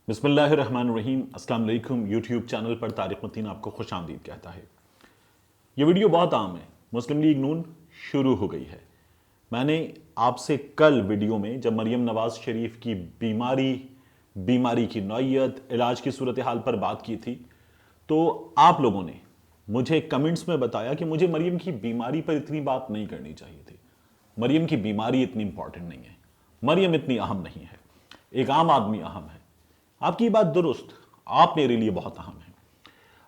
बिस्मिल्लाहिर्रहमानिर्रहीम। अस्सलाम वालेकुम। यूट्यूब चैनल पर तारिक मतीन आपको खुश आमदीद कहता है। ये वीडियो बहुत आम है। मुस्लिम लीग नून शुरू हो गई है। मैंने आपसे कल वीडियो में जब मरियम नवाज शरीफ की बीमारी की नौइयत, इलाज की सूरत हाल पर बात की थी, तो आप लोगों ने मुझे कमेंट्स में बताया कि मुझे मरियम की बीमारी पर इतनी बात नहीं करनी चाहिए थी। मरियम की बीमारी इतनी इंपॉर्टेंट नहीं है, मरियम इतनी अहम नहीं है, एक आम आदमी अहम है। आपकी बात दुरुस्त, आप मेरे लिए बहुत अहम हैं।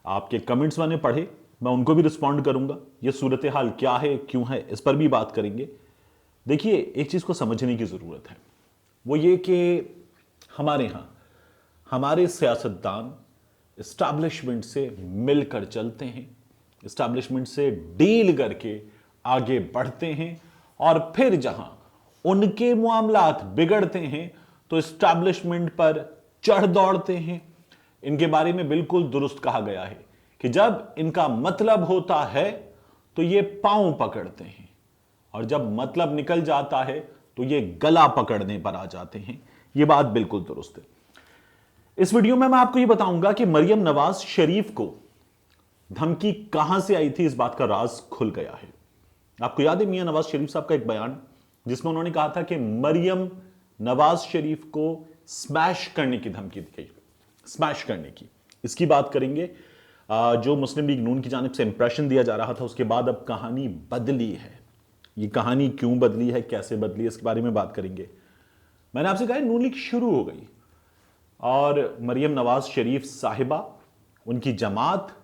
आपके कमेंट्स मैंने पढ़े, मैं उनको भी रिस्पॉन्ड करूंगा। ये सूरत हाल क्या है, क्यों है, इस पर भी बात करेंगे। देखिए, एक चीज को समझने की जरूरत है, वो ये कि हमारे यहां हमारे सियासतदान इस्टेब्लिशमेंट से मिलकर चलते हैं, इस्टेब्लिशमेंट से डील करके आगे बढ़ते हैं, और फिर जहां उनके मामलात बिगड़ते हैं तो इस्टेब्लिशमेंट पर चढ़ दौड़ते हैं। इनके बारे में बिल्कुल दुरुस्त कहा गया है कि जब इनका मतलब होता है तो ये पांव पकड़ते हैं, और जब मतलब निकल जाता है तो ये गला पकड़ने पर आ जाते हैं। ये बात बिल्कुल दुरुस्त है। इस वीडियो में मैं आपको ये बताऊंगा कि मरियम नवाज शरीफ को धमकी कहां से आई थी, इस बात का राज खुल गया है। आपको याद है मियां नवाज शरीफ साहब का एक बयान, जिसमें उन्होंने कहा था कि मरियम नवाज शरीफ को स्मैश करने की धमकी दी गई, स्मैश करने की। इसकी बात करेंगे। जो मुस्लिम लीग नून की जानिब से इंप्रेशन दिया जा रहा था, उसके बाद अब कहानी बदली है। ये कहानी क्यों बदली है, कैसे बदली है, इसके बारे में बात करेंगे। मैंने आपसे कहा नून लीग शुरू हो गई और मरियम नवाज शरीफ साहिबा, उनकी जमात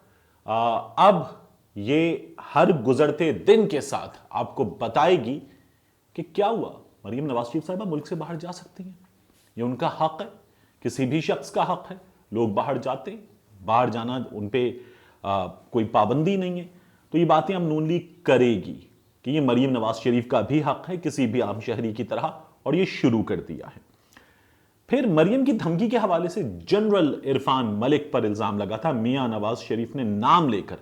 अब ये हर गुजरते दिन के साथ आपको बताएगी कि क्या हुआ। मरियम नवाज शरीफ साहिबा मुल्क से बाहर जा सकती हैं, ये उनका हक है, किसी भी शख्स का हक है। लोग बाहर जाते हैं, बाहर जाना उन पे कोई पाबंदी नहीं है। तो ये बातें हम नून लीग करेगी कि ये मरियम नवाज शरीफ का भी हक है किसी भी आम शहरी की तरह, और ये शुरू कर दिया है। फिर मरियम की धमकी के हवाले से जनरल इरफान मलिक पर इल्जाम लगा था। मियां नवाज शरीफ ने नाम लेकर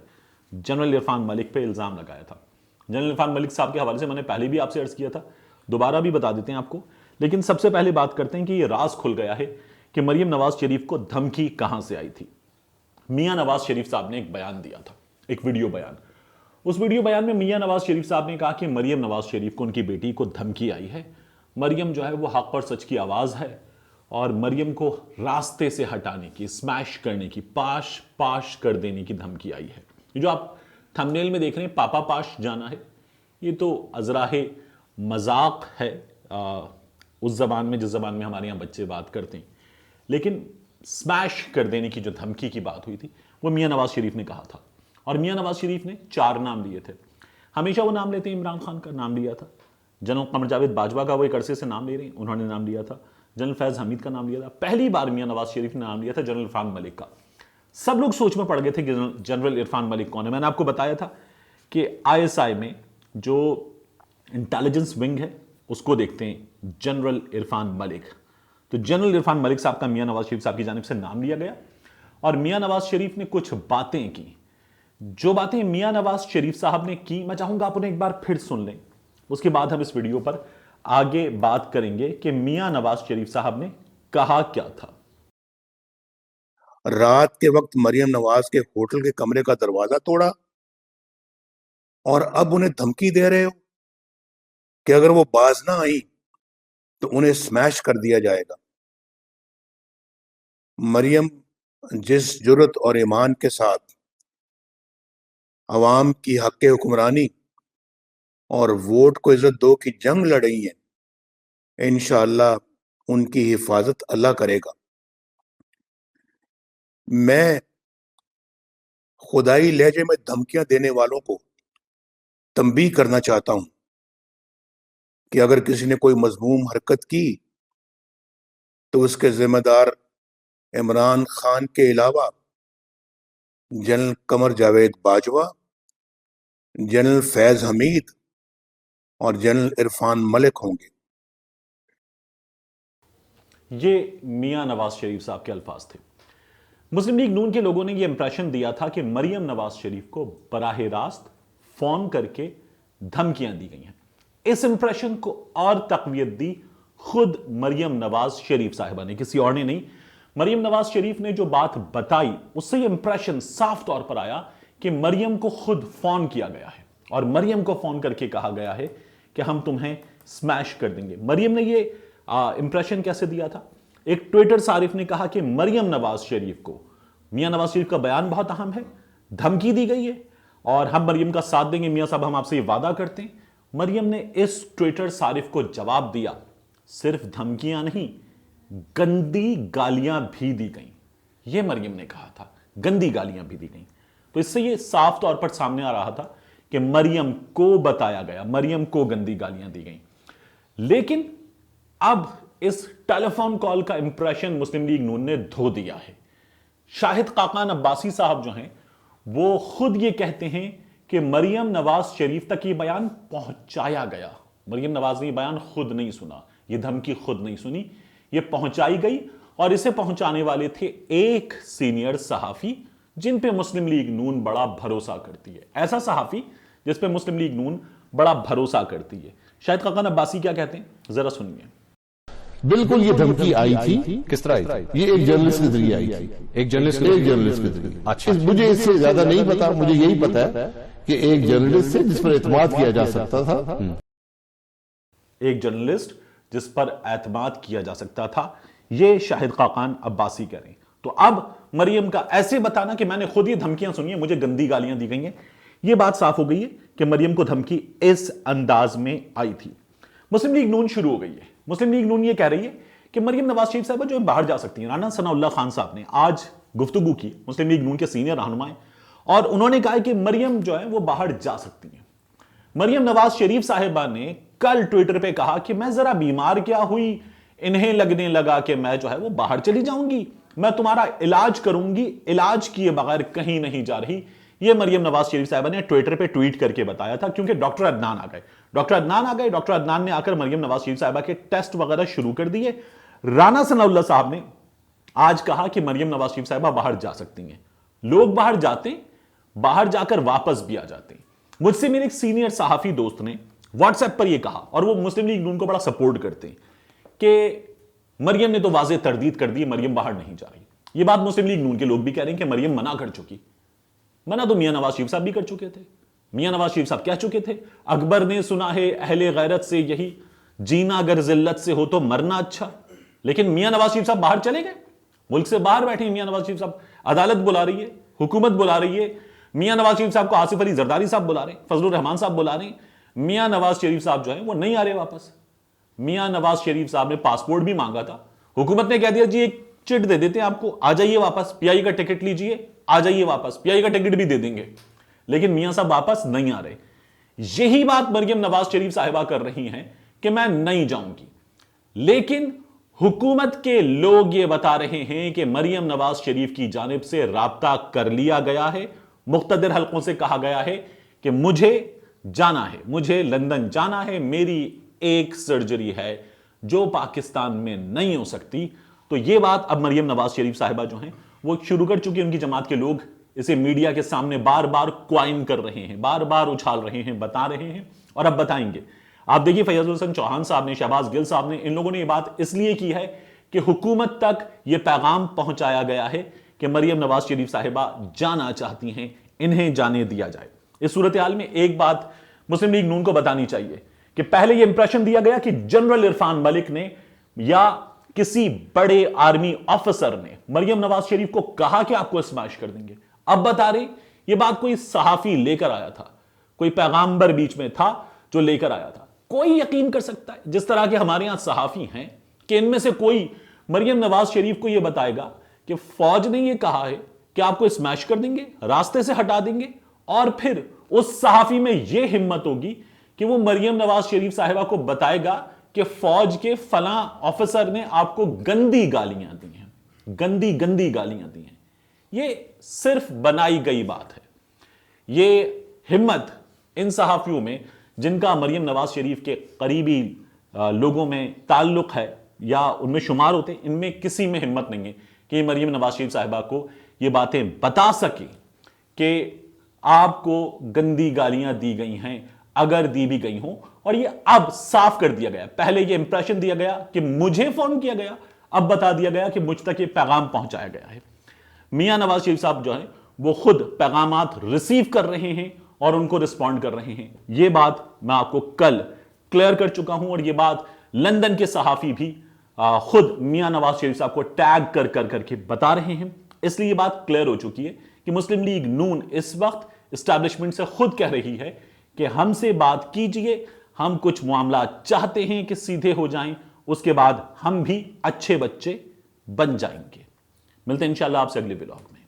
जनरल इरफान मलिक पर इल्जाम लगाया था। जनरल इरफान मलिक साहब के हवाले से मैंने पहले भी आपसे अर्ज किया था, दोबारा भी बता देते हैं आपको। लेकिन सबसे पहले बात करते हैं कि यह राज खुल गया है कि मरियम नवाज शरीफ को धमकी कहां से आई थी। मियां नवाज शरीफ साहब ने एक बयान दिया था, एक वीडियो बयान। उस वीडियो बयान में मियां नवाज शरीफ साहब ने कहा कि मरियम नवाज शरीफ को उनकी बेटी को धमकी आई है। मरियम जो है वो हक और सच की आवाज है, और मरियम को रास्ते से हटाने की, स्मैश करने की, पाश पाश कर देने की धमकी आई है। ये जो आप थंबनेल में देख रहे हैं, पापा पाश जाना है, ये तो अजराहे मजाक है उस जबान में जिस जबान में हमारे यहां बच्चे बात करते हैं। लेकिन स्मैश कर देने की जो धमकी की बात हुई थी, वो मियां नवाज शरीफ ने कहा था। और मियां नवाज शरीफ ने 4 नाम लिए थे। हमेशा वो नाम लेते हैं, इमरान खान का नाम लिया था, जनरल कमर जावेद बाजवा का वो एक अरसे से नाम ले रहे हैं, उन्होंने नाम लिया था, जनरल फैज हमीद का नाम लिया था। पहली बार मियां नवाज शरीफ ने नाम लिया था जनरल इरफान मलिक का। सब लोग सोच में पड़ गए थे कि जनरल इरफान मलिक कौन है। मैंने आपको बताया था कि आईएसआई में जो इंटेलिजेंस विंग है उसको देखते हैं जनरल इरफान मलिक। तो जनरल इरफान मलिक साहब का मियां नवाज शरीफ साहब की जानिब से नाम लिया गया, और मियां नवाज शरीफ ने कुछ बातें की। जो बातें मियां नवाज शरीफ साहब ने की, मैं चाहूंगा आप उन्हें एक बार फिर सुन लें। उसके बाद हम इस वीडियो पर आगे बात करेंगे कि मियां नवाज शरीफ साहब ने कहा क्या था। रात के वक्त मरियम नवाज के होटल के कमरे का दरवाजा तोड़ा, और अब उन्हें धमकी दे रहे हो कि अगर वो बाज ना आई तो उन्हें स्मैश कर दिया जाएगा। मरियम जिस जुर्रत और ईमान के साथ अवाम की हक हुक्मरानी और वोट को इज्जत दो की जंग लड़ रही है, इंशाअल्लाह उनकी हिफाजत अल्लाह करेगा। मैं खुदाई लहजे में धमकियां देने वालों को तंबीह करना चाहता हूं कि अगर किसी ने कोई मजमूम हरकत की तो उसके जिम्मेदार इमरान खान के अलावा जनरल कमर जावेद बाजवा, जनरल फैज हमीद और जनरल इरफान मलिक होंगे। ये मियां नवाज शरीफ साहब के अल्फाज थे। मुस्लिम लीग नून के लोगों ने यह इंप्रेशन दिया था कि मरियम नवाज शरीफ को बराह रास्त फोन करके धमकियां दी गई हैं। इस इंप्रेशन को और तकवीत दी खुद मरियम नवाज शरीफ साहिबा ने, किसी और ने नहीं। मरियम नवाज शरीफ ने जो बात बताई उससे ये इंप्रेशन साफ तौर पर आया कि मरियम को खुद फोन किया गया है और मरियम को फोन करके कहा गया है कि हम तुम्हें स्मैश कर देंगे। मरियम ने ये इंप्रेशन कैसे दिया था? एक ट्विटर सारिफ ने कहा कि मरियम नवाज शरीफ को मियां नवाज शरीफ का बयान बहुत अहम है, धमकी दी गई है और हम मरियम का साथ देंगे, मियां साहब हम आपसे ये वादा करते हैं। मरियम ने इस ट्विटर सारिफ को जवाब दिया, सिर्फ धमकियां नहीं गंदी गालियां भी दी गई। यह मरियम ने कहा था, गंदी गालियां भी दी गई। तो इससे यह साफ तौर पर सामने आ रहा था कि मरियम को बताया गया, मरियम को गंदी गालियां दी गई। लेकिन अब इस टेलीफोन कॉल का इंप्रेशन मुस्लिम लीग नून ने धो दिया है। शाहिद खाकान अब्बासी साहब जो हैं वो खुद ये कहते हैं कि मरियम नवाज शरीफ तक ये बयान पहुंचाया गया। मरियम नवाज ने ये बयान खुद नहीं सुना, ये धमकी खुद नहीं सुनी, ये पहुंचाई गई और इसे पहुंचाने वाले थे एक सीनियर सहाफी जिन पे मुस्लिम लीग नून बड़ा भरोसा करती है। ऐसा सहाफी जिस पे मुस्लिम लीग नून बड़ा भरोसा करती है। शाहिद खाकान अब्बासी क्या कहते हैं, जरा सुनिए। बिल्कुल ये धमकी आई थी। किस तरह आई थी? ये एक जर्नलिस्ट के जरिए आई थी। एक जर्नलिस्ट के जरिए। अच्छा, मुझे इससे ज्यादा नहीं पता, मुझे यही पता है कि एक जर्नलिस्ट से जिस पर एतमाद किया जा सकता था। एक जर्नलिस्ट जिस पर एतमाद किया जा सकता था, यह शाहिद खाकान अब्बासी कह रहे हैं। तो अब मरियम का ऐसे बताना कि मैंने खुद ये धमकियां सुनी है, मुझे गंदी गालियां दी गई हैं, यह बात साफ हो गई है कि मरियम को धमकी इस अंदाज में आई थी। मुस्लिम लीग नून शुरू हो गई है। मुस्लिम लीग नून ये कह रही है कि मरियम नवाज शरीफ साहब जो बाहर जा सकती हैं। राना सनाउल्लाह खान साहब ने आज गुफ्तगू की, मुस्लिम लीग नून के सीनियर रहनुमाएं, और उन्होंने कहा कि मरियम जो है वो बाहर जा सकती हैं। मरियम नवाज शरीफ साहिबा ने कल ट्विटर पे कहा कि मैं जरा बीमार क्या हुई, इन्हें लगने लगा कि मैं जो है वो बाहर चली जाऊंगी, मैं तुम्हारा इलाज करूंगी, इलाज किए बगैर कहीं नहीं जा रही। ये मरियम नवाज शरीफ साहिबा ने ट्विटर पे ट्वीट करके बताया था, क्योंकि डॉक्टर अदनान आ गए। डॉक्टर अदनान ने आकर मरियम नवाज शरीफ साहिबा के टेस्ट वगैरह शुरू कर दिए। राना सनाउल्लाह साहब ने आज कहा कि मरियम नवाज शरीफ साहिबा बाहर जा सकती हैं। लोग बाहर जाते हैं, बाहर जाकर वापस भी आ जाते हैं। मुझसे मेरे एक सीनियर सहाफी दोस्त ने व्हाट्सएप पर यह कहा, और वो मुस्लिम लीग नून को बड़ा सपोर्ट करते हैं, कि मरियम ने तो वाज़ेह तरदीद कर दी, मरियम बाहर नहीं जा रही। यह बात मुस्लिम लीग नून के लोग भी कह रहे हैं कि मरियम मना कर चुकी। मना तो मियां नवाज शरीफ साहब भी कर चुके थे। मियां नवाज शरीफ साहब कह चुके थे, अकबर ने सुना है अहले गैरत से यही, जीना अगर जिल्लत से हो तो मरना अच्छा। लेकिन मियां नवाज शरीफ साहब बाहर चले गए, मुल्क से बाहर बैठे हैं मियां नवाज शरीफ साहब। अदालत बुला रही है, हुकूमत बुला रही है, मियां नवाज शरीफ साहब को आसिफ अली जरदारी साहब बुला रहे हैं, फजलुर रहमान साहब बुला रहे हैं। मियां नवाज शरीफ साहब जो है वो नहीं आ रहे वापस। मियां नवाज शरीफ साहब ने पासपोर्ट भी मांगा था, हुकूमत ने कह दिया जी एक चिट दे देते हैं आपको, आ जाइए वापस, पीआई का टिकट लीजिए, आ जाइए वापस, पीआई का टिकट भी दे देंगे। लेकिन मियां साहब वापस नहीं आ रहे। यही बात मरियम नवाज शरीफ साहिबा कर रही हैं कि मैं नहीं जाऊंगी। लेकिन हुकूमत के लोग ये बता रहे हैं कि मरियम नवाज शरीफ की जानिब से राब्ता कर लिया गया है, मुख्तदिर हलकों से कहा गया है कि मुझे जाना है, मुझे लंदन जाना है, मेरी एक सर्जरी है जो पाकिस्तान में नहीं हो सकती। तो यह बात अब मरियम नवाज शरीफ साहिबा जो हैं वो शुरू कर चुकी है। उनकी जमात के लोग इसे मीडिया के सामने बार बार क्वाइन कर रहे हैं, बार बार उछाल रहे हैं, बता रहे हैं और अब बताएंगे। आप देखिए फैयजुल हसन चौहान साहब ने, शहबाज गिल साहब ने, इन लोगों ने यह बात इसलिए की है कि हुकूमत तक यह पैगाम पहुंचाया गया है कि मरियम नवाज शरीफ साहिबा जाना चाहती हैं, इन्हें जाने दिया जाए। इस सूरत हाल में एक बात मुस्लिम लीग नून को बतानी चाहिए कि पहले यह इंप्रेशन दिया गया कि जनरल इरफान मलिक ने या किसी बड़े आर्मी ऑफिसर ने मरियम नवाज शरीफ को कहा कि आपको स्मैश कर देंगे। अब बता रहे यह बात कोई सहाफी लेकर आया था, कोई पैगाम्बर बीच में था जो लेकर आया था। कोई यकीन कर सकता है, जिस तरह के हमारे यहां सहाफी हैं, कि इनमें से कोई मरियम नवाज शरीफ को यह बताएगा कि फौज ने यह कहा है कि आपको स्मैश कर देंगे, रास्ते से हटा देंगे, और फिर उस सहाफी में यह हिम्मत होगी कि वो मरियम नवाज शरीफ साहिबा को बताएगा कि फौज के फला ऑफिसर ने आपको गंदी गालियां दी हैं, गंदी गंदी गालियां दी हैं। यह सिर्फ बनाई गई बात है। यह हिम्मत इन सहाफियों में जिनका मरियम नवाज शरीफ के करीबी लोगों में ताल्लुक है या उनमें शुमार होते, इनमें किसी में हिम्मत नहीं है कि मरियम नवाज शरीफ साहिबा को यह बातें बता सके कि आपको गंदी गालियां दी गई हैं, अगर दी भी गई हो। और ये अब साफ कर दिया गया। पहले ये इंप्रेशन दिया गया कि मुझे फोन किया गया, अब बता दिया गया कि मुझ तक ये पैगाम पहुंचाया गया है। मियां नवाज शरीफ साहब जो है वो खुद पैगामात रिसीव कर रहे हैं और उनको रिस्पॉन्ड कर रहे हैं। ये बात मैं आपको कल क्लियर कर चुका हूं और ये बात लंदन के सहाफी भी खुद मियां नवाज शरीफ साहब को टैग कर करके बता रहे हैं। इसलिए ये बात क्लियर हो चुकी है कि मुस्लिम लीग नून इस वक्त एस्टैब्लिशमेंट से खुद कह रही है कि हमसे बात कीजिए, हम कुछ मामला चाहते हैं कि सीधे हो जाएं, उसके बाद हम भी अच्छे बच्चे बन जाएंगे। मिलते हैं इंशाल्लाह आपसे अगले व्लॉग में।